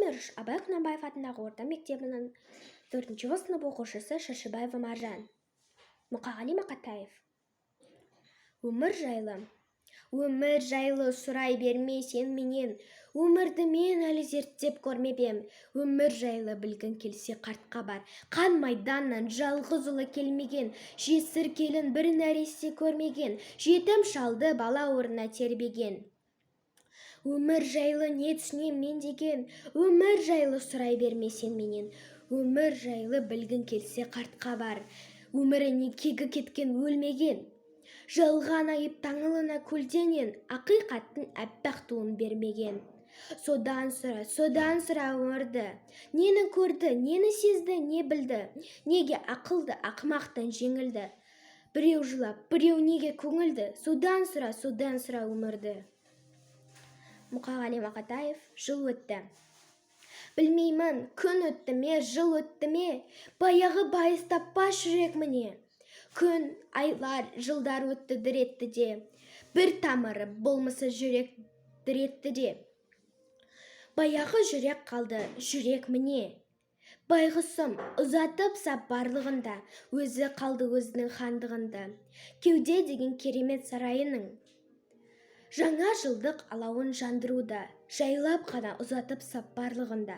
номер 3 Абай Құнанбаев атындағы орта мектебінің 4-ші сынып оқушысы Шыршыбаева Маржан. Мұқағали Мақатаев. Өмір жайлы сұрай берме сен менен, өмірді мен әлі зерттеп көрмепем. Өмір жайлы білгін келсе қартқа бар, қан майданнан жалғыз ұлы келмеген, жесір келін бір нәресте көрмеген, жетім шалды бала орнына тербеген. Өмір жайлы не түсінем мен деген, өмір жайлы сұрай берме сен менен, өмір жайлы білгін келсе қартқа бар, өміріне кегі кеткен өлмеген. Жалған айып таңылына көлденен, ақиқаттың әппақ туын бермеген. Содан сұра өмірді, нені көрді, нені сезді, не білді, неге ақылды ақымақтан жеңілді. Біреу жылап, біреу неге көңілді, содан сұра өмірді. Мұқағали Мақатаев. Жыл өтті. Білмеймін, күн өтті ме, жыл өтті ме, баяғы байыз таппас жүрек міне. Күн, айлар, жылдар өтті діретті де, бір тамыры болмысы жүрек діретті де. Баяғы жүрек қалды, жүрек міне. Байғұсым ұзатып сап барлығында, өзі қалды өзінің хандығында. Кеуде деген керемет сарайының жаңа жылдық алауын жандыруда, жайлап қана ұзатып сап барлығында.